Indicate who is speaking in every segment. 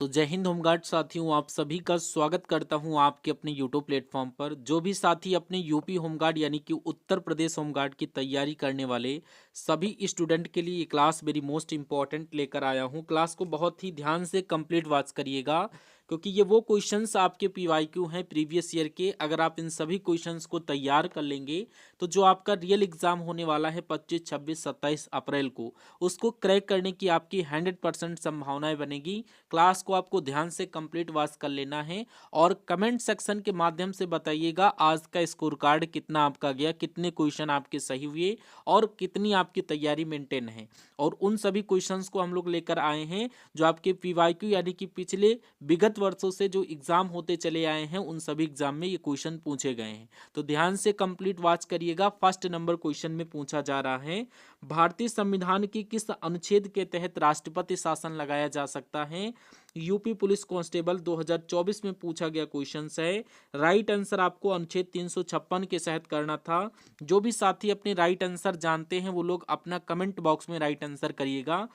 Speaker 1: तो जय हिंद होमगार्ड साथियों, आप सभी का स्वागत करता हूं आपके अपने यूट्यूब प्लेटफॉर्म पर। जो भी साथी अपने यूपी होमगार्ड यानी कि उत्तर प्रदेश होमगार्ड की तैयारी करने वाले सभी स्टूडेंट के लिए ये क्लास वेरी मोस्ट इंपॉर्टेंट लेकर आया हूं। क्लास को बहुत ही ध्यान से कंप्लीट वॉच करिएगा, क्योंकि ये वो क्वेश्चंस आपके पीवाईक्यू हैं प्रीवियस ईयर के। अगर आप इन सभी क्वेश्चंस को तैयार कर लेंगे तो जो आपका रियल एग्जाम होने वाला है 25, 26, 27 अप्रैल को, उसको क्रैक करने की आपकी 100% संभावनाएं बनेगी। क्लास को आपको ध्यान से कंप्लीट वॉच कर लेना है और कमेंट सेक्शन के माध्यम से बताइएगा आज का स्कोर कार्ड कितना आपका गया, कितने क्वेश्चन आपके सही हुए और कितनी आपकी तैयारी मेंटेन है। और उन सभी क्वेश्चंस को हम लोग लेकर आए हैं जो आपके पीवाईक्यू यानी कि पिछले विगत वर्षों से जो एग्जाम होते चले आए हैं, उन सभी एग्जाम में ये क्वेश्चन पूछे गए हैं। तो ध्यान से कंप्लीट वॉच करिएगा। फर्स्ट नंबर क्वेश्चन में पूछा जा रहा है, भारतीय संविधान की किस अनुच्छेद के तहत राष्ट्रपति शासन लगाया जा सकता है। यूपी पुलिस कांस्टेबल 2024 में पूछा गया क्वेश्चन है। राइट आंसर आपको अनुच्छेद 356 के तहत करना था। जो भी साथी अपने राइट आंसर जानते हैं वो लोग अपना कमेंट बॉक्स में राइट आंसर करिएगा।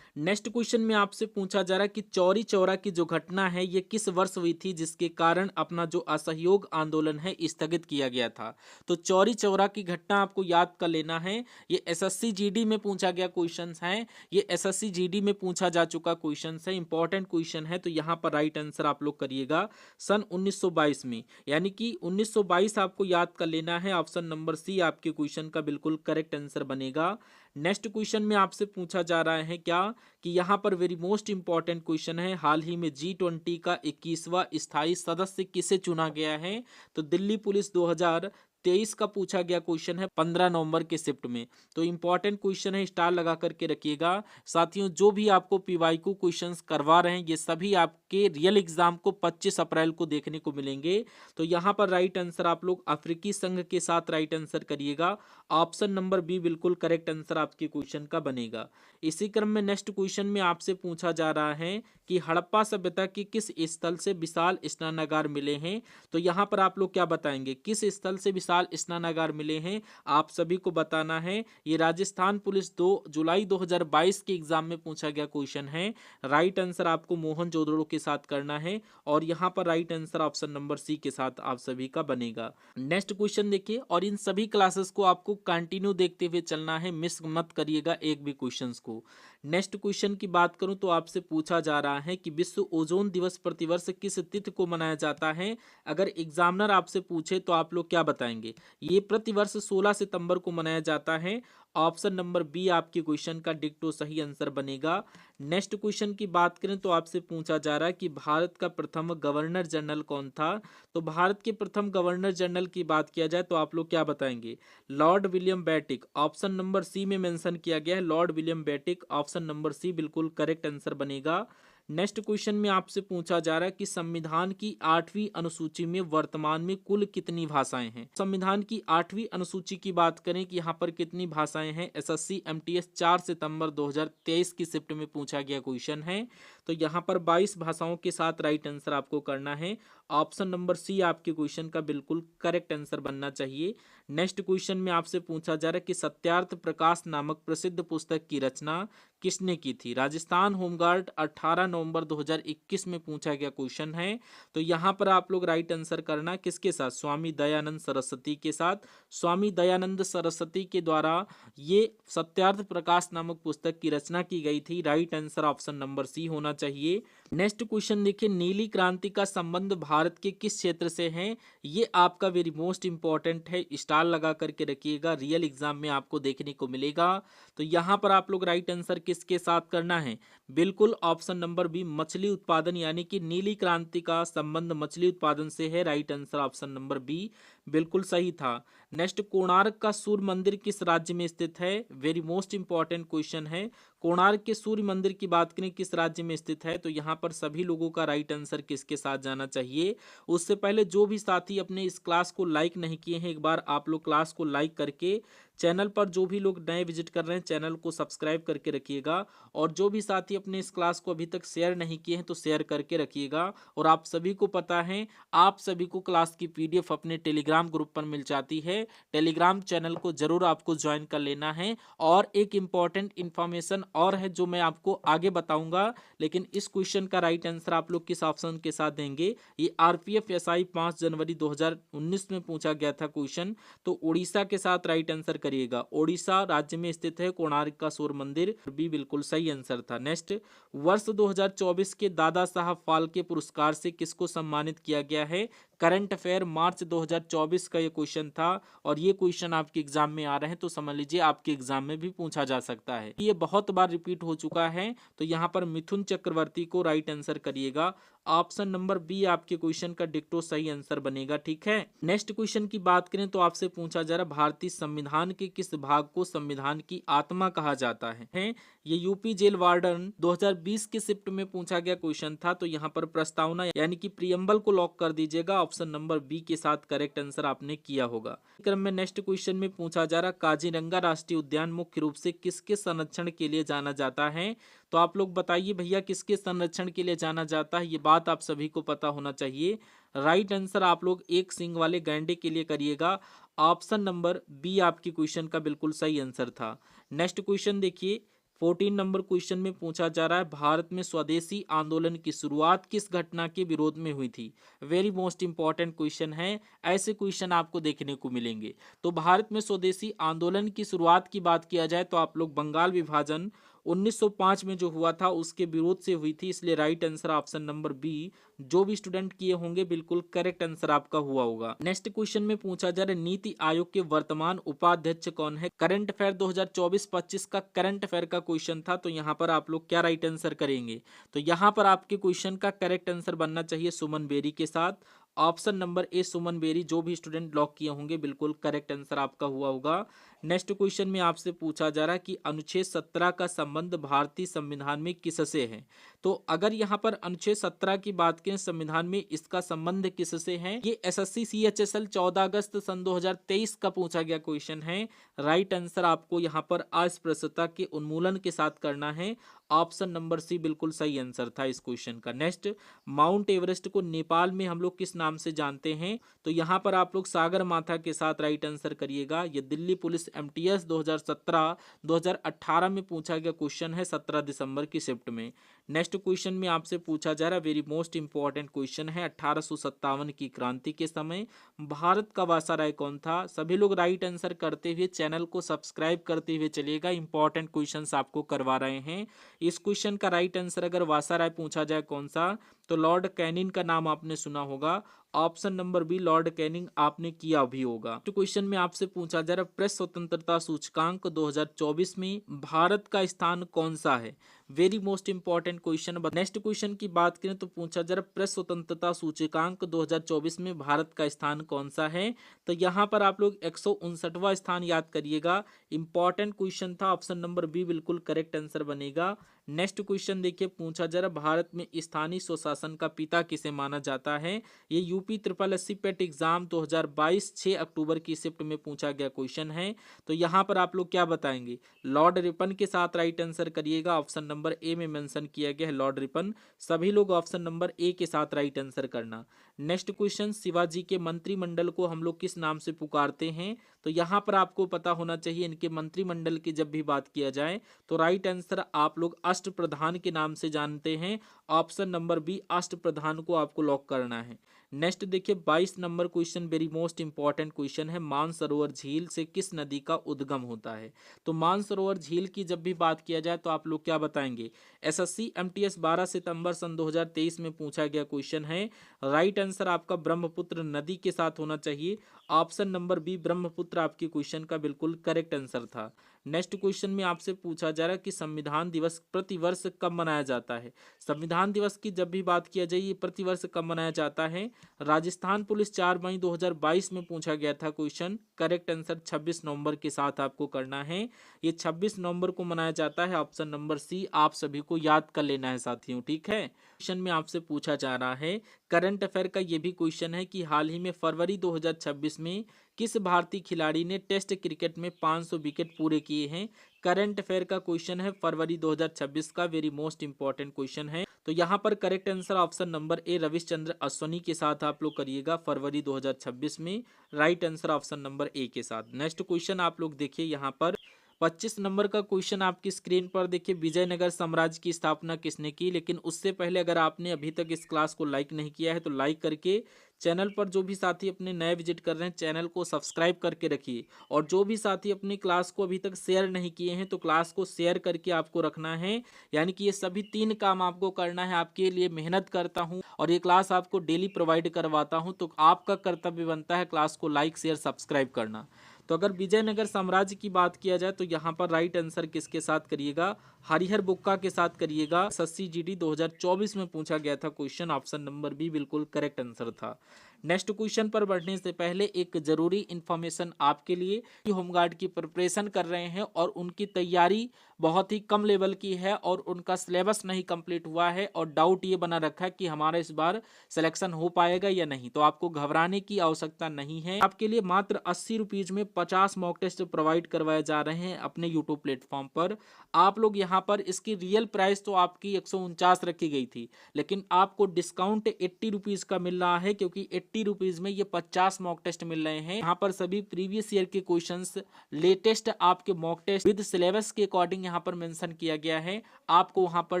Speaker 1: नेक्स्ट क्वेश्चन में आपसे पूछा जा रहा है कि चौरी चौरा की जो घटना है ये किस वर्ष हुई थी, जिसके कारण अपना जो असहयोग आंदोलन है स्थगित किया गया था। तो चौरी चौरा की घटना आपको याद कर लेना है। ये एसएससी जीडी में पूछा गया क्वेश्चन है। ये एसएससी जीडी में पूछा जा चुका क्वेश्चन है, इंपॉर्टेंट क्वेश्चन है। तो यहाँ पर राइट आंसर आप लोग करिएगा सन 1922 में, यानी कि 1922 आपको याद कर लेना है। ऑप्शन नंबर सी आपके क्वेश्चन का बिल्कुल करेक्ट आंसर बनेगा। नेक्स्ट क्वेश्चन में आपसे पूछा जा रहा है क्या, कि यहाँ पर वेरी मोस्ट इंपॉर्टेंट क्वेश्चन है, हाल ही में G20 का 21वां स्थायी सदस्य किसे चुना गया है। तो दिल्ली पुलिस 2023 का पूछा गया क्वेश्चन है 15 नवंबर के शिफ्ट में। तो इंपॉर्टेंट क्वेश्चन है, स्टार लगा करके रखिएगा। साथियों, जो भी आपको पीवाईक्यू क्वेश्चंस करवा रहे हैं ये सभी आपके रियल एग्जाम को 25 अप्रैल को देखने को मिलेंगे। तो यहाँ पर राइट आंसर आप लोग अफ्रीकी संघ के साथ राइट आंसर करिएगा। ऑप्शन नंबर बी बिल्कुल करेक्ट आंसर आपके क्वेश्चन का बनेगा। इसी क्रम में नेक्स्ट क्वेश्चन में आपसे पूछा जा रहा है कि हड़प्पा सभ्यता की किस स्थल से विशाल स्नानागार मिले हैं। तो यहाँ पर आप लोग क्या बताएंगे, किस स्थल से विशाल स्नानागार मिले हैं, आप सभी को बताना है। ये राजस्थान पुलिस 2 जुलाई 2022 के एग्जाम में पूछा गया क्वेश्चन है। राइट आंसर आपको मोहनजोदड़ो के साथ करना है और यहाँ पर right answer option number C के साथ आप सभी का बनेगा। नेक्स्ट क्वेश्चन देखिए, और इन सभी क्लासेस को आपको कंटिन्यू देखते हुए चलना है, मिस मत करिएगा एक भी क्वेश्चंस को। नेक्स्ट क्वेश्चन की बात करूं तो आपसे पूछा जा रहा है कि विश्व ओजोन दिवस प्रतिवर्ष किस तिथि को मनाया जाता है। अगर एग्जामिनर आपसे पूछे तो आप लोग क्या बताएंगे। ये प्रतिवर्ष 16 सितंबर को मनाया जाता है। ऑप्शन नंबर बी आपके क्वेश्चन का डिक्टो सही आंसर बनेगा। नेक्स्ट क्वेश्चन की बात करें तो आपसे पूछा जा रहा है कि भारत का प्रथम गवर्नर जनरल कौन था। तो भारत के प्रथम गवर्नर जनरल की बात किया जाए तो आप लोग क्या बताएंगे, Lord William Bentinck. Option number C में मेंशन किया गया है Lord William Bentinck. Option number C बिल्कुल करेक्ट आंसर बनेगा। नेक्स्ट क्वेश्चन में आपसे पूछा जा रहा है कि संविधान की 8वीं अनुसूची में वर्तमान में कुल कितनी भाषाएं हैं। संविधान की 8वीं अनुसूची की बात करें कि यहाँ पर कितनी भाषाएं हैं, एसएससी एमटीएस 4 सितंबर 2023 की शिफ्ट में पूछा गया क्वेश्चन है। तो यहाँ पर 22 भाषाओं के साथ राइट आंसर आपको करना है। ऑप्शन नंबर सी आपके क्वेश्चन का बिल्कुल करेक्ट आंसर बनना चाहिए। नेक्स्ट क्वेश्चन में आपसे पूछा जा रहा है कि सत्यार्थ प्रकाश नामक प्रसिद्ध पुस्तक की रचना किसने की थी। राजस्थान होमगार्ड 18 नवंबर 2021 में पूछा गया क्वेश्चन है। तो यहाँ पर आप लोग राइट आंसर करना किसके साथ, स्वामी दयानंद सरस्वती के साथ। स्वामी दयानंद सरस्वती के द्वारा ये सत्यार्थ प्रकाश नामक पुस्तक की रचना की गई थी। Right answer option number C होना चाहिए। नेक्स्ट क्वेश्चन देखिए, नीली क्रांति का संबंध भारत के किस क्षेत्र से है। ये आपका वेरी मोस्ट इंपॉर्टेंट है, स्टार लगा करके रखिएगा, रियल एग्जाम में आपको देखने को मिलेगा। तो यहाँ पर आप लोग राइट आंसर किसके साथ करना है, बिल्कुल ऑप्शन नंबर बी मछली उत्पादन, यानी कि नीली क्रांति का संबंध मछली उत्पादन से है। Right answer option number B बिल्कुल सही था। नेक्स्ट, कोणार्क का सूर्य मंदिर किस राज्य में स्थित है। वेरी मोस्ट इंपॉर्टेंट क्वेश्चन है। कोणार्क के सूर्य मंदिर की बात करें किस राज्य में स्थित है, तो यहाँ पर सभी लोगों का राइट आंसर किसके साथ जाना चाहिए। उससे पहले जो भी साथी अपने इस क्लास को लाइक नहीं किए हैं, एक बार आप लोग क्लास को लाइक करके चैनल पर जो भी लोग नए विजिट कर रहे हैं चैनल को सब्सक्राइब करके रखिएगा, और जो भी साथी अपने इस क्लास को अभी तक शेयर नहीं किए हैं तो शेयर करके रखिएगा। और आप सभी को पता है, आप सभी को क्लास की पीडीएफ अपने टेलीग्राम ग्रुप पर मिल जाती है। टेलीग्राम चैनल को जरूर आपको ज्वाइन कर लेना है। और एक इम्पॉर्टेंट इन्फॉर्मेशन और है जो मैं आपको आगे बताऊंगा, लेकिन इस क्वेश्चन का राइट आंसर आप लोग किस ऑप्शन के साथ देंगे। ये आरपीएफ एसआई 5 जनवरी 2019 में पूछा गया था क्वेश्चन, तो उड़ीसा के साथ राइट आंसर करिएगा। उड़ीसा राज्य में स्थित है कोणार्क का सूर्य मंदिर, बी बिल्कुल सही आंसर था। नेक्स्ट, वर्ष 2024 के दादा साहब फाल्के पुरस्कार से किसको सम्मानित किया गया है। करंट अफेयर मार्च 2024 का ये क्वेश्चन था, और ये क्वेश्चन आपके एग्जाम में आ रहे हैं तो समझ लीजिए आपके एग्जाम में भी पूछा जा सकता है। ये बहुत बार रिपीट हो चुका है, तो यहाँ पर मिथुन चक्रवर्ती को राइट आंसर करिएगा। ऑप्शन नंबर बी आपके क्वेश्चन का डिक्टो सही आंसर बनेगा। ठीक है, नेक्स्ट क्वेश्चन की बात करें तो आपसे पूछा जा रहा है भारतीय संविधान के किस भाग को संविधान की आत्मा कहा जाता है। ये यूपी जेल वार्डन 2020 के शिफ्ट में पूछा गया क्वेश्चन था, तो यहाँ पर प्रस्तावना यानी कि प्रियम्बल को लॉक कर दीजिएगा। ऑप्शन नंबर बी के साथ करेक्ट आंसर आपने किया होगा। क्रम में नेक्स्ट क्वेश्चन में पूछा जा रहा काजीरंगा राष्ट्रीय उद्यान मुख्य रूप से किसके संरक्षण के लिए जाना जाता है। तो आप लोग बताइए भैया किसके संरक्षण के लिए जाना जाता है, ये बात आप सभी को पता होना चाहिए। राइट आंसर आप लोग एक सींग वाले गैंडे के लिए करिएगा। ऑप्शन नंबर बी आपकी क्वेश्चन का बिल्कुल सही आंसर था। नेक्स्ट क्वेश्चन देखिए, 14 नंबर क्वेश्चन में पूछा जा रहा है भारत में स्वदेशी आंदोलन की शुरुआत किस घटना के विरोध में हुई थी। वेरी मोस्ट इंपॉर्टेंट क्वेश्चन है, ऐसे क्वेश्चन आपको देखने को मिलेंगे। तो भारत में स्वदेशी आंदोलन की शुरुआत की बात किया जाए तो आप लोग बंगाल विभाजन 1905 में जो हुआ था उसके विरोध से हुई थी, इसलिए right answer option number B जो भी स्टूडेंट किए होंगे बिल्कुल करेक्ट आंसर आपका हुआ होगा। नेक्स्ट क्वेश्चन में पूछा जा रहा है नीति आयोग के वर्तमान उपाध्यक्ष कौन है। करंट अफेयर 2024-25 का करंट अफेयर का क्वेश्चन था, तो यहाँ पर आप लोग क्या राइट आंसर करेंगे। तो यहाँ पर आपके क्वेश्चन का करेक्ट आंसर बनना चाहिए सुमन बेरी के साथ। Option number A Suman Bery जो भी स्टूडेंट लॉक किए होंगे बिल्कुल करेक्ट आंसर आपका हुआ होगा। नेक्स्ट क्वेश्चन में आपसे पूछा जा रहा है कि अनुच्छेद 17 का संबंध भारतीय संविधान में किससे है। तो अगर यहाँ पर अनुच्छेद 17 की बात करें संविधान में, इसका संबंध किससे है। ये एसएससी सीएचएसएल 14 अगस्त सन 2023 का पूछा गया क्वेश्चन है। राइट आंसर आपको यहाँ पर अस्पृश्यता के उन्मूलन के साथ करना है। ऑप्शन नंबर सी बिल्कुल सही आंसर था इस क्वेश्चन का। नेक्स्ट, माउंट एवरेस्ट को नेपाल में हम लोग किस नाम से जानते हैं। तो यहाँ पर आप लोग सागर माथा के साथ राइट आंसर करिएगा। ये दिल्ली पुलिस एमटीएस 2017-2018 में पूछा गया क्वेश्चन है 17 दिसंबर की शिफ्ट में। नेक्स्ट क्वेश्चन में आपसे पूछा जा रहा है वेरी मोस्ट इंपॉर्टेंट क्वेश्चन है 1857 की क्रांति के समय भारत का वायसराय कौन था। सभी लोग राइट आंसर करते हुए चैनल को सब्सक्राइब करते हुए चलिएगा, इंपॉर्टेंट क्वेश्चंस आपको करवा रहे हैं। इस क्वेश्चन का राइट आंसर अगर वायसराय पूछा जाए कौन सा, तो लॉर्ड कैनिंग का नाम आपने सुना होगा। Option number B Lord Canning आपने किया भी होगा। तो क्वेश्चन में आपसे पूछा जा रहा है प्रेस स्वतंत्रता सूचकांक 2024 में भारत का स्थान कौन सा है। Very most important question. Next question की बात करें तो पूछा जा रहा है प्रेस स्वतंत्रता सूचकांक 2024 में भारत का स्थान कौन सा है। तो यहाँ पर आप लोग 159वां स्थान याद करिएगा। इंपॉर्टेंट क्वेश्चन था, ऑप्शन नंबर बी बिल्कुल करेक्ट आंसर बनेगा। नेक्स्ट क्वेश्चन देखिए, पूछा जा रहा भारत में स्थानीय स्वशासन का पिता किसे माना जाता है। ये यूपी ट्रिपल एससी पेट एग्जाम 2022 6 अक्टूबर की शिफ्ट में पूछा गया क्वेश्चन है। तो यहाँ पर आप लोग क्या बताएंगे, लॉर्ड रिपन के साथ राइट आंसर करिएगा। ऑप्शन नंबर ए में मेंशन किया गया है लॉर्ड रिपन, सभी लोग ऑप्शन नंबर ए के साथ राइट आंसर करना। नेक्स्ट क्वेश्चन, शिवाजी के मंत्रिमंडल को हम लोग किस नाम से पुकारते हैं। तो यहाँ पर आपको पता होना चाहिए इनके मंत्रिमंडल की जब भी बात किया जाए तो राइट आंसर आप लोग अष्टप्रधान के नाम से जानते हैं। ऑप्शन नंबर बी अष्टप्रधान को आपको लॉक करना है। नेक्स्ट देखिए 22 number question very most important question है मानसरोवर झील से किस नदी का उद्गम होता है। तो मानसरोवर झील की जब भी बात किया जाए तो आप लोग क्या बताएंगे। एसएससी एमटीएस 12 सितंबर सन 2023 में पूछा गया क्वेश्चन है। राइट आंसर आपका ब्रह्मपुत्र नदी के साथ होना चाहिए। ऑप्शन नंबर बी ब्रह्मपुत्र आपके क्वेश्चन का बिल्कुल करेक्ट आंसर था। नेक्स्ट क्वेश्चन में आपसे पूछा जा रहा है कि संविधान दिवस प्रतिवर्ष कब मनाया जाता है। संविधान दिवस की जब भी बात किया जाए ये प्रतिवर्ष कब मनाया जाता है। राजस्थान पुलिस 4 मई 2022 में पूछा गया था क्वेश्चन। करेक्ट आंसर 26 नवंबर के साथ आपको करना है। ये 26 नवंबर को मनाया जाता है। ऑप्शन नंबर सी आप सभी को याद कर लेना है साथियों, ठीक है। क्वेश्चन में आपसे पूछा जा रहा है करंट अफेयर का ये भी क्वेश्चन है कि हाल ही में फरवरी 2026 में किस भारतीय खिलाड़ी ने टेस्ट क्रिकेट में 500 विकेट पूरे किए हैं। करंट अफेयर का क्वेश्चन है फरवरी 2026 का, वेरी मोस्ट इंपॉर्टेंट क्वेश्चन है। तो यहाँ पर correct answer option number A Ravichandran Ashwin के साथ आप लोग करिएगा फरवरी 2026 में, right answer option number A के साथ। नेक्स्ट क्वेश्चन आप लोग देखिए यहाँ पर 25 नंबर का क्वेश्चन आपकी स्क्रीन पर देखिए, विजयनगर साम्राज्य की स्थापना किसने की। लेकिन उससे पहले अगर आपने अभी तक इस क्लास को लाइक नहीं किया है तो लाइक करके चैनल पर जो भी साथी अपने नए विजिट कर रहे हैं चैनल को सब्सक्राइब करके रखिए। और जो भी साथी अपनी क्लास को अभी तक शेयर नहीं किए हैं तो क्लास को शेयर करके आपको रखना है। यानी कि ये सभी 3 काम आपको करना है। आपके लिए मेहनत करता हूँ और ये क्लास आपको डेली प्रोवाइड करवाता हूँ, तो आपका कर्तव्य बनता है क्लास को लाइक शेयर सब्सक्राइब करना। तो अगर विजयनगर साम्राज्य की बात किया जाए तो यहाँ पर राइट आंसर किसके साथ करिएगा, हरिहर बुक्का के साथ करिएगा। एसएससी जीडी 2024 में पूछा गया था क्वेश्चन, ऑप्शन नंबर बी बिल्कुल करेक्ट आंसर था। नेक्स्ट क्वेश्चन पर बढ़ने से पहले एक जरूरी इंफॉर्मेशन आपके लिए कि होमगार्ड की प्रिपरेशन कर रहे हैं और उनकी तैयारी बहुत ही कम लेवल की है और उनका सिलेबस नहीं कंप्लीट हुआ है और डाउट ये बना रखा है कि हमारा इस बार सिलेक्शन हो पाएगा या नहीं। तो आपको घबराने की आवश्यकता नहीं है। आपके लिए मात्र 80 रुपीज में 50 मॉक टेस्ट प्रोवाइड करवाए जा रहे हैं अपने यूट्यूब प्लेटफॉर्म पर। आप लोग यहाँ पर इसकी रियल प्राइस तो आपकी 149 रखी गई थी, लेकिन आपको डिस्काउंट 80 रुपीज का मिल रहा है, क्योंकि 80 रुपीज में ये 50 मॉक टेस्ट मिल रहे हैं। यहाँ पर सभी प्रीवियस ईयर के क्वेश्चंस, लेटेस्ट आपके मॉक टेस्ट विद सिलेबस के अकॉर्डिंग यहाँ पर मेंशन किया गया है। आपको वहाँ पर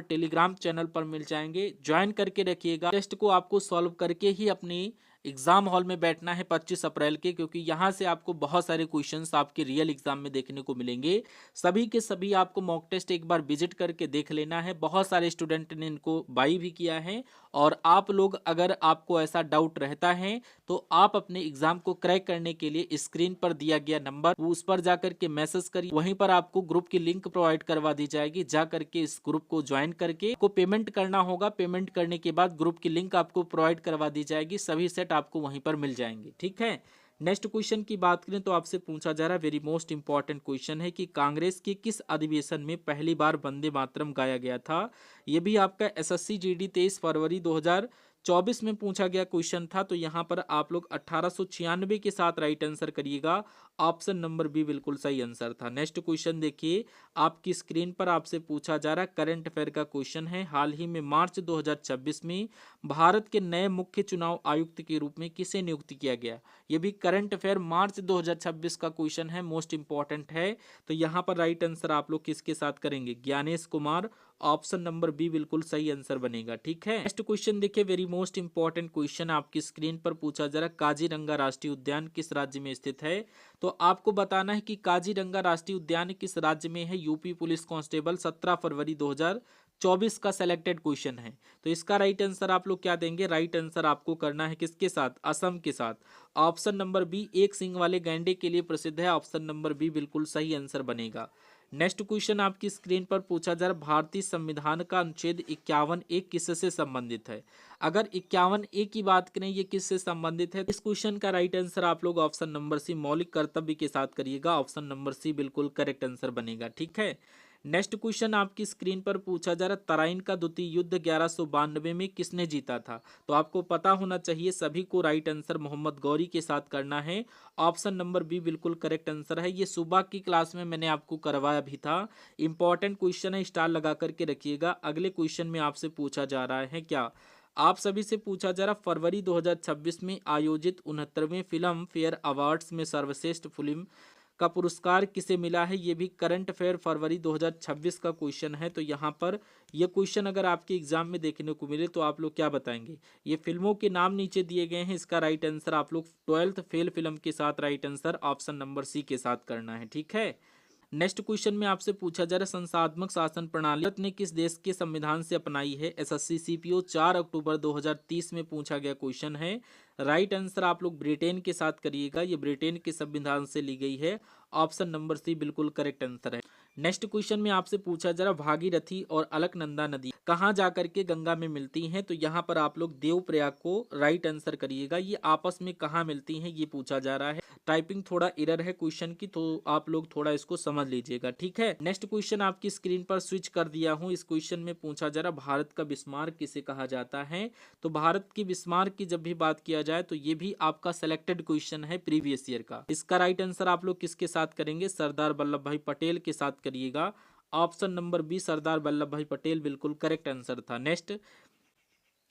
Speaker 1: टेलीग्राम चैनल पर मिल जाएंगे, ज्वाइन करके रखिएगा। टेस्ट को आपको सॉल्व करके ही अपनी एग्जाम हॉल में बैठना है 25 अप्रैल के, क्योंकि यहाँ से आपको बहुत सारे क्वेश्चंस आपके रियल एग्जाम में देखने को मिलेंगे। सभी के सभी आपको मॉक टेस्ट एक बार विजिट करके देख लेना है। बहुत सारे स्टूडेंट ने इनको बाई भी किया है और आप लोग अगर आपको ऐसा डाउट रहता है तो आप अपने एग्जाम को क्रैक करने के लिए स्क्रीन पर दिया गया नंबर उस पर जाकर के मैसेज करिए। वहीं पर आपको ग्रुप की लिंक प्रोवाइड करवा दी जाएगी, जा करके इस ग्रुप को ज्वाइन करके आपको पेमेंट करना होगा। पेमेंट करने के बाद ग्रुप की लिंक आपको प्रोवाइड करवा दी जाएगी। सभी सेट आपको वहीं पर मिल जाएंगे, ठीक है। नेक्स्ट क्वेश्चन की बात करें तो आपसे पूछा जा रहा है, वेरी मोस्ट इंपॉर्टेंट क्वेश्चन है कि कांग्रेस के किस अधिवेशन में पहली बार वंदे मातरम गाया गया था। यह भी आपका एसएससी जीडी 23 फरवरी 2024 में पूछा गया क्वेश्चन था। तो यहाँ पर आप लोग 1896 के साथ राइट आंसर करिएगा, ऑप्शन नंबर बी बिल्कुल सही आंसर था। नेक्स्ट क्वेश्चन देखिए, आपकी स्क्रीन पर आपसे पूछा जा रहा है करंट अफेयर का क्वेश्चन है, हाल ही में मार्च 2026 में भारत के नए मुख्य चुनाव आयुक्त के रूप में किसे नियुक्त किया गया। यह भी करंट अफेयर मार्च 2026 का क्वेश्चन है, मोस्ट इंपॉर्टेंट है। तो यहाँ पर राइट आंसर आप लोग किसके साथ करेंगे, Gyanesh Kumar, option number B बिल्कुल सही आंसर बनेगा, ठीक है। नेक्स्ट क्वेश्चन देखिए, वेरी मोस्ट इंपॉर्टेंट क्वेश्चन आपकी स्क्रीन पर पूछा जा रहा है, काजीरंगा राष्ट्रीय उद्यान किस राज्य में स्थित है। तो आपको बताना है कि काजीरंगा राष्ट्रीय उद्यान किस राज्य में है। यूपी पुलिस कांस्टेबल 17 फरवरी 2024 का सिलेक्टेड क्वेश्चन है। तो इसका राइट आंसर आप लोग क्या देंगे, राइट आंसर आपको करना है किसके साथ, असम के साथ। ऑप्शन नंबर बी एक सिंग वाले गैंडे के लिए प्रसिद्ध है, ऑप्शन नंबर बी बिल्कुल सही आंसर बनेगा। नेक्स्ट क्वेश्चन आपकी स्क्रीन पर पूछा जा रहा है, भारतीय संविधान का अनुच्छेद 51A किससे संबंधित है। अगर 51A की बात करें ये किससे संबंधित है, इस क्वेश्चन का राइट आंसर आप लोग ऑप्शन नंबर सी मौलिक कर्तव्य के साथ करिएगा, ऑप्शन नंबर सी बिल्कुल करेक्ट आंसर बनेगा, ठीक है। नेक्स्ट क्वेश्चन आपकी स्क्रीन पर पूछा जा रहा है, तराइन का द्वितीय युद्ध 1192 में किसने जीता था। तो आपको पता होना चाहिए सभी को, राइट आंसर मोहम्मद गौरी के साथ करना है, ऑप्शन नंबर बी बिल्कुल करेक्ट आंसर है। ये सुबह की क्लास में मैंने आपको करवाया भी था, इंपॉर्टेंट क्वेश्चन है, स्टार लगा करके रखिएगा। अगले क्वेश्चन में आपसे पूछा जा रहा है, क्या आप सभी से पूछा जा रहा, फरवरी 2026 में आयोजित 69वें फिल्म फेयर अवार्ड्स में सर्वश्रेष्ठ फिल्म का पुरस्कार किसे मिला है। ये भी करंट अफेयर फरवरी 2026 का क्वेश्चन है। तो यहाँ पर ये क्वेश्चन अगर आपके एग्जाम में देखने को मिले तो आप लोग क्या बताएंगे। ये फिल्मों के नाम नीचे दिए गए हैं, इसका राइट आंसर आप लोग 12th फेल फिल्म के साथ right answer option number C के साथ करना है, ठीक है। नेक्स्ट क्वेश्चन में आपसे पूछा जा रहा है, संसाधनात्मक शासन प्रणाली भारत ने किस देश के संविधान से अपनाई है। एसएससी सीपीओ 4 अक्टूबर 2030 में पूछा गया क्वेश्चन है, राइट आंसर आप लोग ब्रिटेन के साथ करिएगा, ये ब्रिटेन के संविधान से ली गई है, ऑप्शन नंबर सी बिल्कुल करेक्ट आंसर है। नेक्स्ट क्वेश्चन में आपसे पूछा जा रहा, भागीरथी और अलकनंदा नदी कहाँ जाकर के गंगा में मिलती हैं। तो यहाँ पर आप लोग देवप्रयाग को राइट आंसर करिएगा, ये आपस में कहाँ मिलती हैं ये पूछा जा रहा है। टाइपिंग थोड़ा एरर है क्वेश्चन की, तो आप लोग थोड़ा इसको समझ लीजिएगा, ठीक है। नेक्स्ट क्वेश्चन आपकी स्क्रीन पर स्विच कर दिया हूँ। इस क्वेश्चन में पूछा जा रहा भारत का बिस्मार्क किसे कहा जाता है। तो भारत की बिस्मार्क की जब भी बात किया जाए तो ये भी आपका सेलेक्टेड क्वेश्चन है प्रीवियस ईयर का। इसका राइट आंसर आप लोग किसके साथ करेंगे, सरदार वल्लभ भाई पटेल के साथ करिएगा। Option number B Sardar Vallabh भाई पटेल बिल्कुल करेक्ट आंसर था।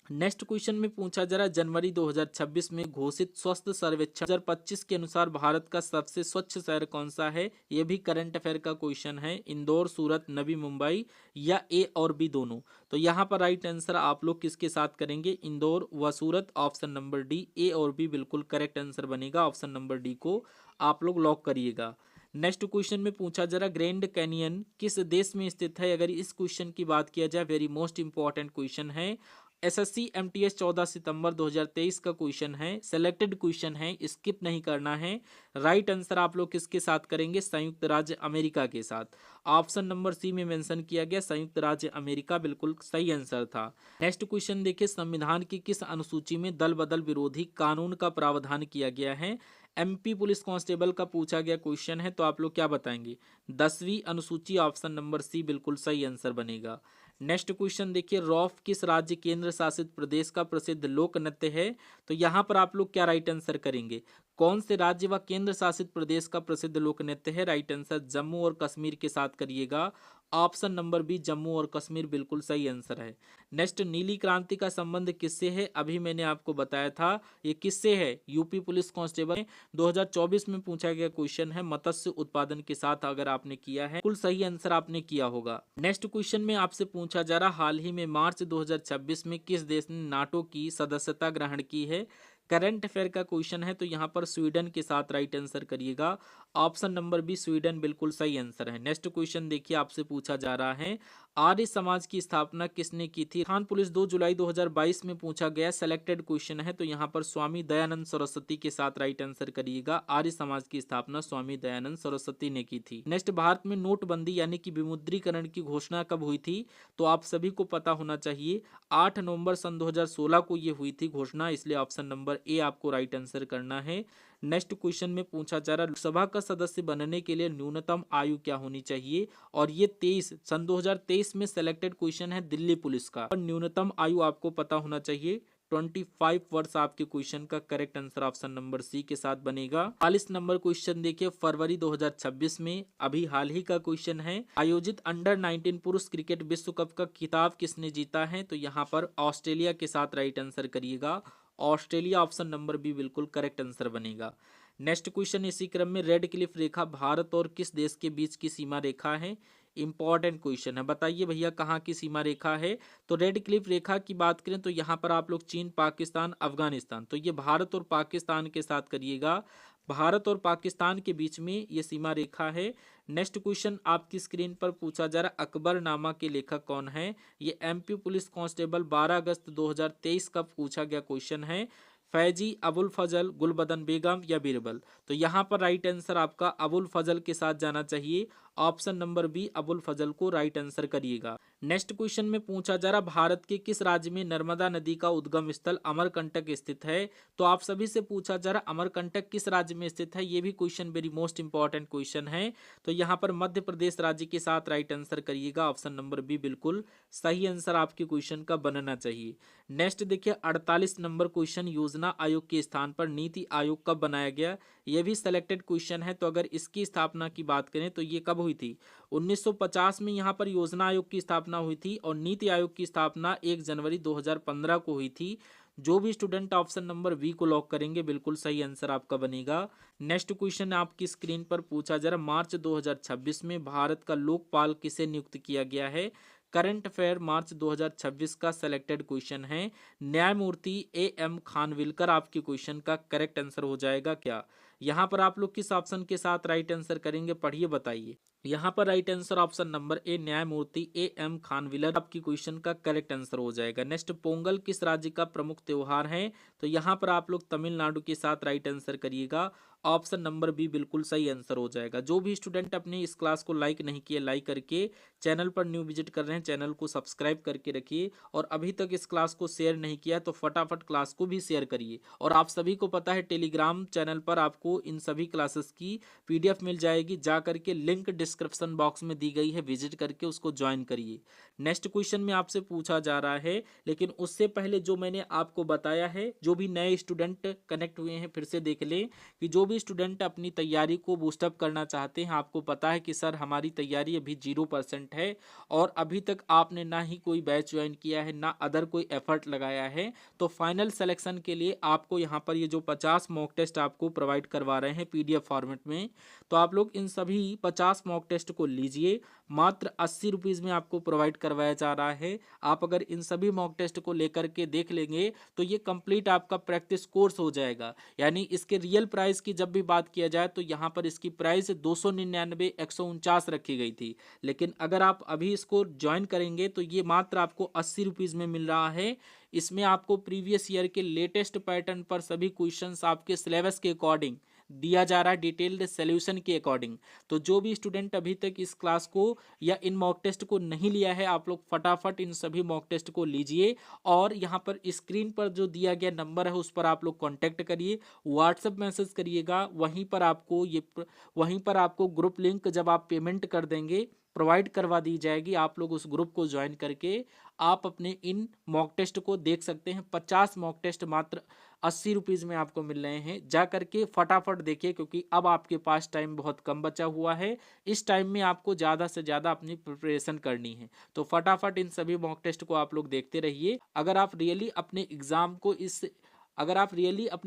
Speaker 1: नेक्स्ट क्वेश्चन में पूछा जा रहा है जनवरी 2026 में घोषित स्वस्थ सर्वेक्षण 2025 के अनुसार भारत का सबसे स्वच्छ शहर कौन सा है। यह भी करंट अफेयर का क्वेश्चन है। इंदौर, सूरत, नवी मुंबई या ए और बी दोनों। तो यहाँ पर राइट आंसर आप लोग किसके साथ करेंगे, इंदौर व सूरत। ऑप्शन नंबर डी ए और बी बिल्कुल करेक्ट आंसर बनेगा। ऑप्शन नंबर डी को आप लोग लॉक करिएगा। नेक्स्ट क्वेश्चन में पूछा जा रहा ग्रैंड कैनियन किस देश में स्थित है। अगर इस क्वेश्चन की बात किया जाए, वेरी मोस्ट इंपॉर्टेंट क्वेश्चन है। एसएससी एमटीएस 14 सितंबर 2023 का क्वेश्चन है, सेलेक्टेड क्वेश्चन है, स्किप नहीं करना है। राइट आंसर आप लोग किसके साथ करेंगे, संयुक्त राज्य अमेरिका के साथ। ऑप्शन नंबर सी में मेंशन किया गया संयुक्त राज्य अमेरिका बिल्कुल सही आंसर था। नेक्स्ट क्वेश्चन देखिए, संविधान की किस अनुसूची में दल बदल विरोधी कानून का प्रावधान किया गया है। एमपी पुलिस कांस्टेबल का पूछा गया क्वेश्चन है, तो आप लोग क्या बताएंगे, 10वीं अनुसूची। ऑप्शन नंबर सी बिल्कुल सही आंसर बनेगा। नेक्स्ट क्वेश्चन देखिए, रॉफ किस राज्य केंद्र शासित प्रदेश का प्रसिद्ध लोक नृत्य है। तो यहाँ पर आप लोग क्या राइट आंसर करेंगे, कौन से राज्य व केंद्र शासित प्रदेश का प्रसिद्ध लोक नृत्य है। राइट आंसर जम्मू और कश्मीर के साथ करिएगा। ऑप्शन नंबर बी जम्मू और कश्मीर बिल्कुल सही आंसर है। नेक्स्ट, नीली क्रांति का संबंध किससे है। अभी मैंने आपको बताया था ये किससे है, यूपी पुलिस कांस्टेबल 2024 में पूछा गया क्वेश्चन है, मत्स्य उत्पादन के साथ अगर आपने किया है बिल्कुल सही आंसर आपने किया होगा। नेक्स्ट क्वेश्चन में आपसे पूछा जा रहा हाल ही में मार्च 2026 में किस देश ने नाटो की सदस्यता ग्रहण की है। करंट अफेयर का क्वेश्चन है, तो यहाँ पर स्वीडन के साथ राइट आंसर करिएगा। ऑप्शन नंबर बी स्वीडन बिल्कुल सही आंसर है। नेक्स्ट क्वेश्चन देखिए, आपसे पूछा जा रहा है आर्य समाज की स्थापना किसने की थी। खान पुलिस 2 जुलाई 2022 में पूछा गया सेलेक्टेड क्वेश्चन है, तो यहाँ पर स्वामी दयानंद सरस्वती के साथ राइट आंसर करिएगा। आर्य समाज की स्थापना स्वामी दयानंद सरस्वती ने की थी। नेक्स्ट, भारत में नोटबंदी यानी कि विमुद्रीकरण की घोषणा कब हुई थी। तो आप सभी को पता होना चाहिए 8 नवंबर सन 2016 को ये हुई थी घोषणा, इसलिए ऑप्शन नंबर ए आपको राइट आंसर करना है। नेक्स्ट क्वेश्चन में पूछा जा रहा लोकसभा का सदस्य बनने के लिए न्यूनतम आयु क्या होनी चाहिए। और ये 23 सन 2023 में सेलेक्टेड क्वेश्चन है दिल्ली पुलिस का। और न्यूनतम आयु आपको पता होना चाहिए 25 वर्ष। आपके क्वेश्चन का correct answer option number C के साथ बनेगा। 40 नंबर क्वेश्चन देखिए, फरवरी 2026 में अभी हाल ही का क्वेश्चन है, आयोजित अंडर 19 पुरुष क्रिकेट विश्व कप का खिताब किसने जीता है। तो यहाँ पर ऑस्ट्रेलिया के साथ राइट आंसर करिएगा। ऑस्ट्रेलिया ऑप्शन नंबर बी बिल्कुल करेक्ट आंसर बनेगा। नेक्स्ट क्वेश्चन इसी क्रम में, रेड क्लिफ रेखा भारत और किस देश के बीच की सीमा रेखा है। इंपॉर्टेंट क्वेश्चन है, बताइए भैया कहाँ की सीमा रेखा है। तो रेड क्लिफ रेखा की बात करें तो यहाँ पर आप लोग चीन, पाकिस्तान, अफगानिस्तान, तो ये भारत और पाकिस्तान के साथ करिएगा। भारत और पाकिस्तान के बीच में ये सीमा रेखा है। नेक्स्ट क्वेश्चन आपकी स्क्रीन पर पूछा जा रहा अकबरनामा के लेखक कौन है। ये एमपी पुलिस कांस्टेबल 12 अगस्त 2023 का पूछा गया क्वेश्चन है। फैजी, अबुल फजल, गुलबदन बेगम या बीरबल। तो यहाँ पर राइट आंसर आपका अबुल फजल के साथ जाना चाहिए। ऑप्शन नंबर बी अबुल फजल को राइट आंसर करिएगा। नेक्स्ट क्वेश्चन में पूछा जा रहा भारत के किस राज्य में नर्मदा नदी का उद्गम स्थल अमरकंटक स्थित है। तो आप सभी से पूछा जा रहा अमरकंटक किस राज्य में स्थित है। ये भी question very most important question है। तो यहाँ पर मध्य प्रदेश राज्य के साथ राइट आंसर करिएगा। ऑप्शन नंबर बी बिल्कुल सही आंसर आपके क्वेश्चन का बनना चाहिए। नेक्स्ट देखिए 48 नंबर क्वेश्चन, योजना आयोग के स्थान पर नीति आयोग कब बनाया गया। यह भी सिलेक्टेड क्वेश्चन है। तो अगर इसकी स्थापना की बात करें तो ये कब हुई थी, 1950 में यहाँ पर योजना आयोग की स्थापना हुई थी और नीति आयोग की स्थापना 1 जनवरी 2015 को हुई थी। जो भी स्टूडेंट ऑप्शन नंबर बी को लॉक करेंगे बिल्कुल सही आंसर आपका बनेगा। नेक्स्ट क्वेश्चन आपकी स्क्रीन पर पूछा जा रहा मार्च 2026 में भारत का लोकपाल किसे नियुक्त किया गया है। करंट अफेयर मार्च 2026 का सेलेक्टेड क्वेश्चन है, न्यायमूर्ति एम खानविलकर आपके क्वेश्चन का करेक्ट आंसर हो जाएगा क्या। यहाँ पर आप लोग किस ऑप्शन के साथ राइट आंसर करेंगे, पढ़िए बताइए। यहाँ पर राइट आंसर ऑप्शन नंबर ए न्यायमूर्ति ए एम खानविलर आपकी क्वेश्चन का करेक्ट आंसर हो जाएगा। नेक्स्ट, पोंगल किस राज्य का प्रमुख त्योहार है? तो यहाँ पर आप लोग तमिलनाडु के साथ राइट आंसर करिएगा। ऑप्शन नंबर बी बिल्कुल सही आंसर हो जाएगा। जो भी स्टूडेंट अपने इस क्लास को लाइक नहीं किए, लाइक करके चैनल पर न्यू विजिट कर रहे हैं, चैनल को सब्सक्राइब करके रखिए। और अभी तक इस क्लास को शेयर नहीं किया तो फटाफट क्लास को भी शेयर करिए। और आप सभी को पता है टेलीग्राम चैनल पर आपको इन सभी क्लासेस की पीडीएफ मिल जाएगी, जा करके लिंक डिस्क्रिप्शन बॉक्स में दी गई है, विजिट करके उसको ज्वाइन करिए। नेक्स्ट क्वेश्चन में आपसे पूछा जा रहा है, लेकिन उससे पहले जो मैंने आपको बताया है, जो भी नए स्टूडेंट कनेक्ट हुए हैं फिर से देख लें कि जो भी स्टूडेंट अपनी तैयारी को बूस्टअप करना चाहते हैं, आपको पता है कि सर हमारी तैयारी अभी 0% है और अभी तक आपने ना ही कोई बैच ज्वाइन किया है, ना अदर कोई एफर्ट लगाया है, तो फाइनल सिलेक्शन के लिए आपको यहाँ पर ये जो 50 मॉक टेस्ट आपको प्रोवाइड करवा रहे हैं पीडीएफ फॉर्मेट में, तो आप लोग इन सभी 50 मॉक टेस्ट को लीजिए। मात्र 80 रुपीज़ में आपको प्रोवाइड करवाया जा रहा है। आप अगर इन सभी मॉक टेस्ट को लेकर के देख लेंगे तो ये कंप्लीट आपका प्रैक्टिस कोर्स हो जाएगा। यानी इसके रियल प्राइस की जब भी बात किया जाए तो यहाँ पर इसकी प्राइस 299 149 रखी गई थी, लेकिन अगर आप अभी इसको ज्वाइन करेंगे तो ये मात्र आपको 80 रुपीज़ में मिल रहा है। इसमें आपको प्रीवियस ईयर के लेटेस्ट पैटर्न पर सभी क्वेश्चंस आपके सिलेबस के अकॉर्डिंग दिया जा रहा है, डिटेल्ड सॉल्यूशन के अकॉर्डिंग। तो जो भी स्टूडेंट अभी तक इस क्लास को या इन मॉक टेस्ट को नहीं लिया है, आप लोग फटाफट इन सभी मॉक टेस्ट को लीजिए और यहाँ पर स्क्रीन पर जो दिया गया नंबर है उस पर आप लोग कांटेक्ट करिए, व्हाट्सएप मैसेज करिएगा। वहीं पर आपको ग्रुप लिंक जब आप पेमेंट कर देंगे प्रोवाइड करवा दी जाएगी। आप लोग उस ग्रुप को ज्वाइन करके आप अपने इन मॉक टेस्ट को देख सकते हैं। 50 मॉक टेस्ट मात्र 80 रुपीज़ में आपको मिल रहे हैं। जा करके फटाफट देखिए, क्योंकि अब आपके पास टाइम बहुत कम बचा हुआ है। इस टाइम में आपको ज़्यादा से ज़्यादा अपनी प्रिपरेशन करनी है, तो फटाफट इन सभी मॉक टेस्ट को आप लोग देखते रहिए। अगर आप रियली अपने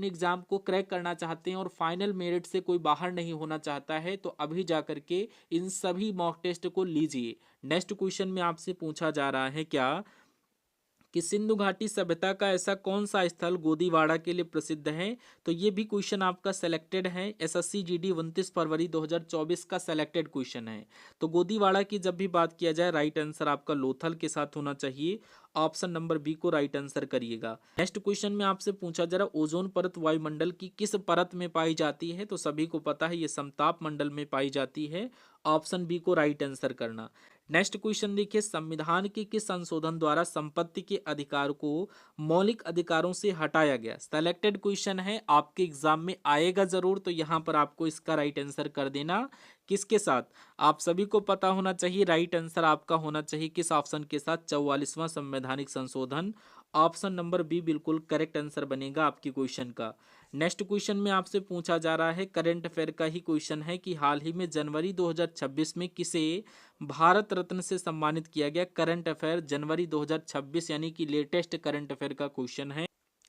Speaker 1: एग्जाम को क्रैक करना चाहते हैं और फाइनल मेरिट से कोई बाहर नहीं होना चाहता है, तो अभी जा करके इन सभी मॉक टेस्ट को लीजिए। नेक्स्ट क्वेश्चन में आपसे पूछा जा रहा है क्या कि सिंधु घाटी सभ्यता का ऐसा कौन सा स्थल गोदीवाड़ा के लिए प्रसिद्ध है? तो ये भी क्वेश्चन आपका सेलेक्टेड है, एसएससी जीडी 29 फरवरी 2024 का सेलेक्टेड क्वेश्चन है। तो गोदीवाड़ा की जब भी बात किया जाए, राइट आंसर आपका लोथल के साथ होना चाहिए। ऑप्शन नंबर बी को राइट आंसर करिएगा। नेक्स्ट क्वेश्चन में आपसे पूछा जा रहा, ओजोन परत वायुमंडल की किस परत में पाई जाती है? तो सभी को पता है ये समताप मंडल में पाई जाती है। ऑप्शन बी को राइट आंसर करना। नेक्स्ट क्वेश्चन देखिए, संविधान के किस संशोधन द्वारा संपत्ति के अधिकार को मौलिक अधिकारों से हटाया गया? सेलेक्टेड क्वेश्चन है, आपके एग्जाम में आएगा जरूर, तो यहाँ पर आपको इसका राइट आंसर कर देना। किसके साथ? आप सभी को पता होना चाहिए, राइट आंसर आपका होना चाहिए किस ऑप्शन के साथ? 44वां संवैधानिक संशोधन। ऑप्शन नंबर बी बिल्कुल करेक्ट आंसर बनेगा आपकी क्वेश्चन का। नेक्स्ट क्वेश्चन में आपसे पूछा जा रहा है, करंट अफेयर का ही क्वेश्चन है कि हाल ही में जनवरी 2026 में किसे भारत रत्न से सम्मानित किया गया? करंट अफेयर जनवरी 2026 यानी कि लेटेस्ट करंट अफेयर का क्वेश्चन है।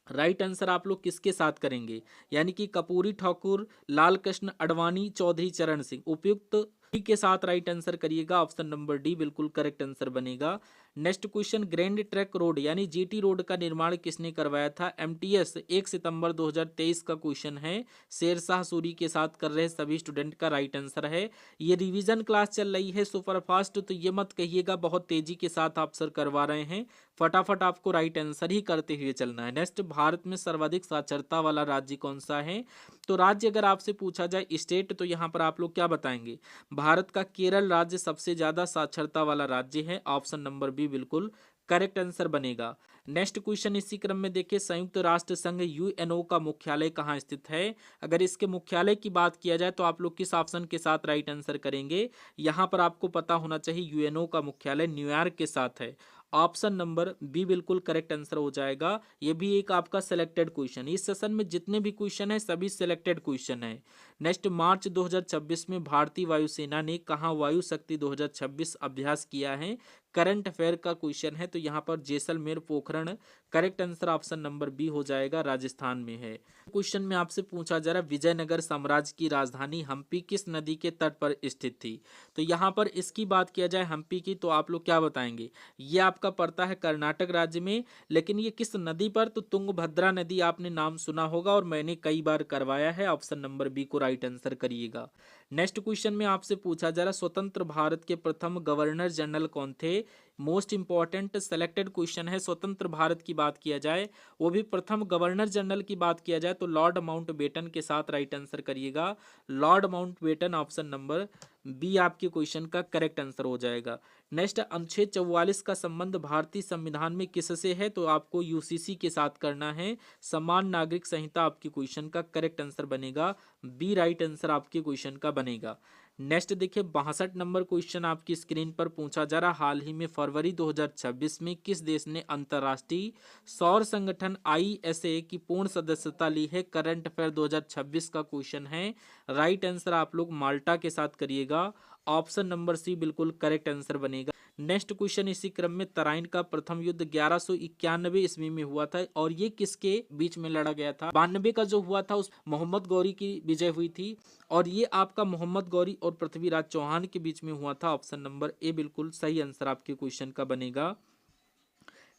Speaker 1: राइट आंसर आप लोग किसके साथ करेंगे? यानी कि कपूरी ठाकुर, लाल कृष्ण अडवाणी, चौधरी चरण सिंह, उपयुक्त डी के साथ राइट आंसर करिएगा। ऑप्शन नंबर डी बिल्कुल करेक्ट आंसर बनेगा। Next question, grand truck road यानी जीटी रोड का निर्माण किसने करवाया था? एमटीएस 1 सितंबर 2023 का क्वेश्चन है। शेरशाह सूरी के साथ कर रहे सभी स्टूडेंट का राइट आंसर है। ये रिवीजन क्लास चल रही है सुपरफास्ट, तो ये मत कहिएगा बहुत तेजी के साथ आप सर करवा रहे हैं। फटाफट आपको राइट आंसर ही करते हुए चलना है। नेक्स्ट, भारत में सर्वाधिक साक्षरता वाला राज्य कौन सा है? तो राज्य अगर आपसे पूछा जाए स्टेट, तो यहाँ पर आप लोग क्या बताएंगे? भारत का केरल राज्य सबसे ज्यादा साक्षरता वाला राज्य है। ऑप्शन नंबर बी बिल्कुल करेक्ट आंसर बनेगा। नेक्स्ट क्वेश्चन इसी क्रम में देखिए, संयुक्त राष्ट्र संघ यूएनओ का मुख्यालय कहाँ स्थित है? अगर इसके मुख्यालय की बात किया जाए तो आप लोग किस ऑप्शन के साथ राइट आंसर करेंगे? यहाँ पर आपको पता होना चाहिए यूएनओ का मुख्यालय न्यूयॉर्क के साथ है। ऑप्शन नंबर बी बिल्कुल करेक्ट आंसर हो जाएगा। ये भी एक आपका सिलेक्टेड क्वेश्चन। इस सेशन में जितने भी क्वेश्चन है सभी सिलेक्टेड क्वेश्चन है। नेक्स्ट, मार्च 2026 में भारतीय वायुसेना ने कहाँ वायु शक्ति 2026 अभ्यास किया है? करंट अफेयर का क्वेश्चन है, तो यहाँ पर Jaisalmer Pokhran correct answer option number B हो जाएगा, राजस्थान में है। क्वेश्चन में आपसे पूछा जा रहा है, विजयनगर साम्राज्य की राजधानी हम्पी किस नदी के तट पर स्थित थी? तो यहाँ पर इसकी बात किया जाए हम्पी की, तो आप लोग क्या बताएंगे? ये आपका पड़ता है कर्नाटक राज्य में, लेकिन ये किस नदी पर? तो तुंगभद्रा नदी आपने नाम सुना होगा और मैंने कई बार करवाया है। ऑप्शन नंबर बी को राइट आंसर करिएगा। नेक्स्ट क्वेश्चन में आपसे पूछा जा रहा स्वतंत्र भारत के प्रथम गवर्नर जनरल कौन थे। मोस्ट इंपॉर्टेंट सेलेक्टेड क्वेश्चन है। स्वतंत्र भारत की बात किया जाए, वो भी प्रथम गवर्नर जनरल की बात किया जाए तो लॉर्ड माउंटबेटन के साथ राइट आंसर करिएगा। Lord Mountbatten option number B आपके क्वेश्चन का करेक्ट आंसर हो जाएगा। नेक्स्ट, अनुच्छेद 44 का संबंध भारतीय संविधान में किससे है, तो आपको यूसीसी के साथ करना है। समान नागरिक संहिता आपके क्वेश्चन का करेक्ट आंसर बनेगा। बी राइट आंसर आपके क्वेश्चन का बनेगा। नेक्स्ट देखिए 62 नंबर क्वेश्चन आपकी स्क्रीन पर पूछा जा रहा, हाल ही में फरवरी 2026 में किस देश ने अंतर्राष्ट्रीय सौर संगठन आईएसए की पूर्ण सदस्यता ली है। करंट अफेयर 2026 का क्वेश्चन है। राइट आंसर आप लोग माल्टा के साथ करिएगा। ऑप्शन नंबर सी बिल्कुल करेक्ट आंसर बनेगा। नेक्स्ट क्वेश्चन इसी क्रम में, तराइन का प्रथम युद्ध 1191 ईस्वी में हुआ था और ये किसके बीच में लड़ा गया था। 92 का जो हुआ था उस मोहम्मद गौरी की विजय हुई थी और ये आपका मोहम्मद गौरी और पृथ्वीराज चौहान के बीच में हुआ था। ऑप्शन नंबर ए बिल्कुल सही आंसर आपके क्वेश्चन का बनेगा।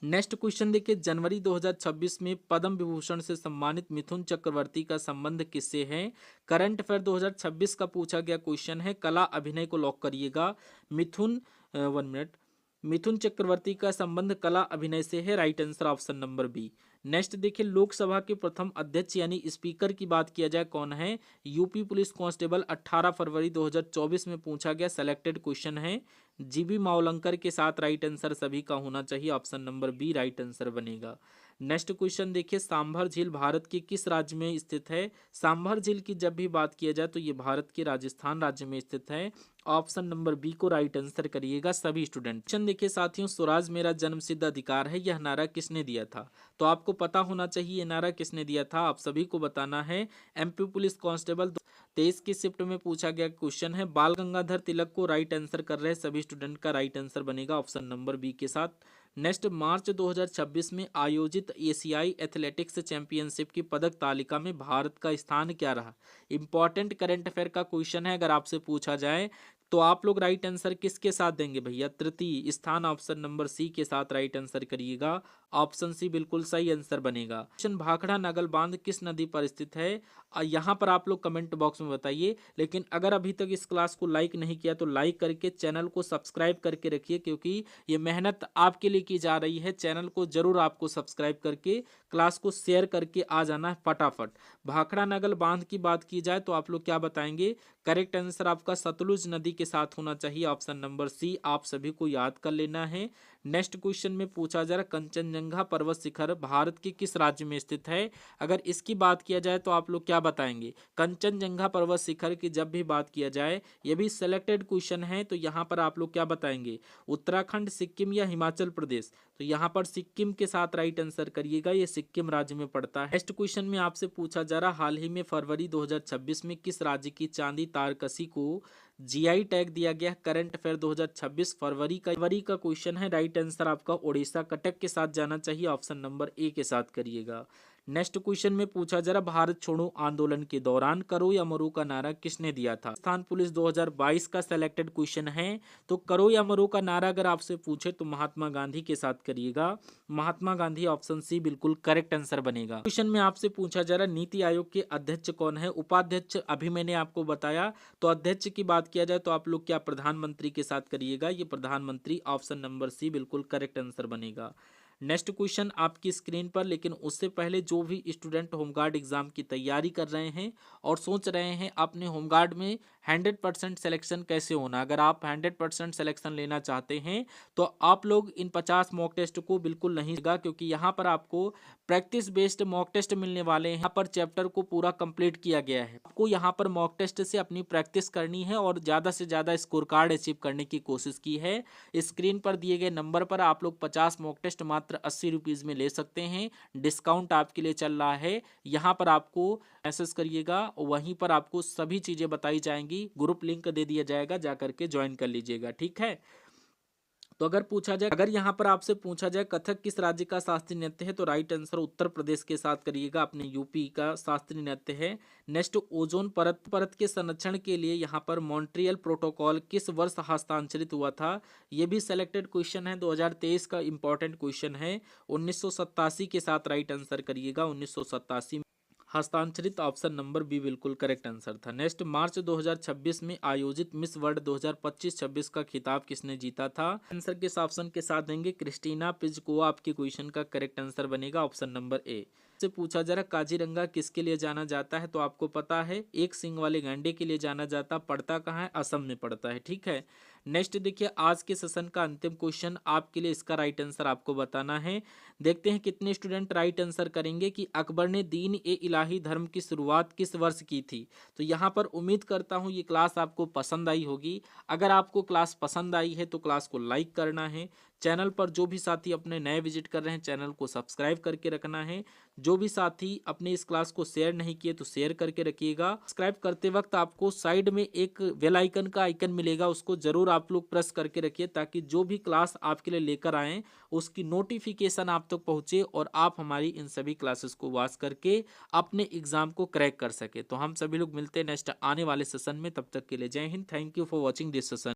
Speaker 1: नेक्स्ट क्वेश्चन देखिए, जनवरी 2026 में पद्म विभूषण से सम्मानित मिथुन चक्रवर्ती का संबंध किससे है। करंट अफेयर 2026 का पूछा गया क्वेश्चन है। कला अभिनय को लॉक करिएगा। मिथुन 1 मिनट, मिथुन चक्रवर्ती का संबंध कला अभिनय से है। Right answer option number B. Next देखिए, लोकसभा के प्रथम अध्यक्ष यानी स्पीकर की बात किया जाए कौन है। यूपी पुलिस कांस्टेबल 18 फरवरी 2024 में पूछा गया सेलेक्टेड क्वेश्चन है। जीबी मावलंकर के साथ राइट आंसर सभी का होना चाहिए। Option number B right answer बनेगा। नेक्स्ट क्वेश्चन देखिए, सांभर झील भारत के किस राज्य में स्थित है। सांभर झील की जब भी बात किया जाए तो ये भारत के राजस्थान राज्य में स्थित है। ऑप्शन नंबर बी को राइट आंसर करिएगा सभी स्टूडेंट। क्वेश्चन देखिए साथियों, स्वराज मेरा जन्मसिद्ध अधिकार है, यह नारा किसने दिया था। तो आपको पता होना चाहिए ये नारा किसने दिया था, आप सभी को बताना है। एमपी पुलिस कांस्टेबल 23 की शिफ्ट में पूछा गया क्वेश्चन है। बाल गंगाधर तिलक को राइट आंसर कर रहे सभी स्टूडेंट का राइट आंसर बनेगा ऑप्शन नंबर बी के साथ। नेक्स्ट, मार्च 2026 में आयोजित एशियाई एथलेटिक्स चैंपियनशिप की पदक तालिका में भारत का स्थान क्या रहा। इंपॉर्टेंट करंट अफेयर का क्वेश्चन है। अगर आपसे पूछा जाए तो आप लोग राइट आंसर किसके साथ देंगे भैया, तृतीय स्थान ऑप्शन नंबर सी के साथ राइट आंसर करिएगा। ऑप्शन सी बिल्कुल सही आंसर बनेगा। क्वेश्चन, भाखड़ा नगल बांध किस नदी पर स्थित है। यहाँ पर आप लोग कमेंट बॉक्स में बताइए। लेकिन अगर अभी तक इस क्लास को लाइक नहीं किया तो लाइक करके चैनल को सब्सक्राइब करके रखिए, क्योंकि ये मेहनत आपके लिए की जा रही है। चैनल को जरूर आपको सब्सक्राइब करके क्लास को शेयर करके आ जाना है फटाफट। भाखड़ा नगल बांध की बात की जाए तो आप लोग क्या बताएंगे। करेक्ट आंसर आपका सतलुज नदी के साथ होना चाहिए। ऑप्शन नंबर सी आप सभी को याद कर लेना है। नेक्स्ट क्वेश्चन में पूछा जा रहा, कंचनजंगा पर्वत शिखर भारत के किस राज्य में स्थित है। अगर इसकी बात किया जाए तो आप लोग क्या बताएंगे। कंचनजंगा पर्वत शिखर की जब भी बात किया जाए, ये भी सिलेक्टेड क्वेश्चन है, तो यहाँ पर आप लोग क्या बताएंगे, उत्तराखंड, सिक्किम या हिमाचल प्रदेश। तो यहाँ पर सिक्किम के साथ राइट आंसर करिएगा, ये सिक्किम राज्य में पड़ता है। नेक्स्ट क्वेश्चन में आपसे पूछा जा रहा, हाल ही में फरवरी 2026 में किस राज्य की चांदी तारकसी को जीआई टैग दिया गया। करंट अफेयर 2026 फरवरी का क्वेश्चन है। राइट आंसर आपका उड़ीसा कटक के साथ जाना चाहिए। ऑप्शन नंबर ए के साथ करिएगा। नेक्स्ट क्वेश्चन में पूछा जा रहा, भारत छोड़ो आंदोलन के दौरान करो या मरो का नारा किसने दिया था। राजस्थान पुलिस 2022 का सिलेक्टेड क्वेश्चन है। तो करो या मरो का नारा अगर आपसे पूछे तो महात्मा गांधी के साथ करिएगा। महात्मा गांधी ऑप्शन सी बिल्कुल करेक्ट आंसर बनेगा। क्वेश्चन में आपसे पूछा जा रहा, नीति आयोग के अध्यक्ष कौन है। उपाध्यक्ष अभी मैंने आपको बताया। तो अध्यक्ष की बात किया जाए तो आप लोग क्या प्रधानमंत्री के साथ करिएगा, ये प्रधानमंत्री ऑप्शन नंबर सी बिल्कुल करेक्ट आंसर बनेगा। नेक्स्ट क्वेश्चन आपकी स्क्रीन पर, लेकिन उससे पहले जो भी स्टूडेंट होमगार्ड एग्जाम की तैयारी कर रहे हैं और सोच रहे हैं अपने होमगार्ड में 100% सिलेक्शन कैसे होना, अगर आप 100% सिलेक्शन लेना चाहते हैं तो आप लोग इन 50 मॉक टेस्ट को बिल्कुल नहीं देगा, क्योंकि यहाँ पर आपको प्रैक्टिस बेस्ड मॉक टेस्ट मिलने वाले हैं। यहाँ पर चैप्टर को पूरा कंप्लीट किया गया है। आपको यहाँ पर मॉक टेस्ट से अपनी प्रैक्टिस करनी है और ज़्यादा से ज़्यादा स्कोर कार्ड अचीव करने की कोशिश की है। स्क्रीन पर दिए गए नंबर पर आप लोग 50 मॉक टेस्ट मात्र 80 रुपीज़ में ले सकते हैं। डिस्काउंट आपके लिए चल रहा है। यहाँ पर आपको मैसेज करिएगा, वहीं पर आपको सभी चीज़ें बताई जाएंगी। ग्रुप लिंक दे दिया जाएगा, जा करके ज्वाइन कर लीजिएगा, ठीक है। तो अगर यहाँ पर आपसे पूछा जाए कथक किस राज्य का शास्त्रीय नृत्य है, तो राइट आंसर उत्तर प्रदेश के साथ करिएगा, अपने यूपी का शास्त्रीय नृत्य है। नेक्स्ट, ओजोन परत के संरक्षण के लिए यहाँ पर मॉन्ट्रियल प्रोटोकॉल किस वर्ष हस्ताक्षरित हुआ था। ये भी सिलेक्टेड क्वेश्चन है, 2023 का इंपॉर्टेंट क्वेश्चन है। 1987 के साथ राइट आंसर करिएगा, 1987। हस्तांतरित ऑप्शन नंबर बी बिल्कुल करेक्ट आंसर था। नेक्स्ट, मार्च 2026 में आयोजित मिस वर्ल्ड 2025-26 का खिताब किसने जीता था? आंसर किस ऑप्शन के साथ देंगे? क्रिस्टीना पिज़कोवा आपके क्वेश्चन का करेक्ट आंसर बनेगा ऑप्शन नंबर ए। से पूछा जा रहा काजीरंगा किसके लिए जाना जाता है, तो आपको पता है एक सींग वाले गैंडे के लिए जाना जाता। पड़ता कहाँ है? असम में पड़ता है। ठीक है। नेक्स्ट देखिए, आज के सेशन का अंतिम क्वेश्चन आपके लिए, इसका राइट आंसर आपको बताना है। देखते हैं कितने स्टूडेंट राइट आंसर करेंगे कि अकबर ने दीन ए इलाही धर्म की शुरुआत किस वर्ष की थी। तो यहाँ पर उम्मीद करता हूँ ये क्लास आपको पसंद आई होगी। अगर आपको क्लास पसंद आई है तो क्लास को लाइक करना है। चैनल पर जो भी साथी अपने नए विजिट कर रहे हैं चैनल को सब्सक्राइब करके रखना है। जो भी साथी अपने इस क्लास को शेयर नहीं किए तो शेयर करके रखिएगा। सब्सक्राइब करते वक्त आपको साइड में एक बेल आइकन का आइकन मिलेगा, उसको जरूर आप लोग प्रेस करके रखिए ताकि जो भी क्लास आपके लिए लेकर आए उसकी नोटिफिकेशन आप तक पहुंचे और आप हमारी इन सभी क्लासेस को वॉच करके अपने एग्जाम को क्रैक कर सके। तो हम सभी लोग मिलते हैं नेक्स्ट आने वाले सेशन में। तब तक के लिए जय Hind. Thank you for watching this session.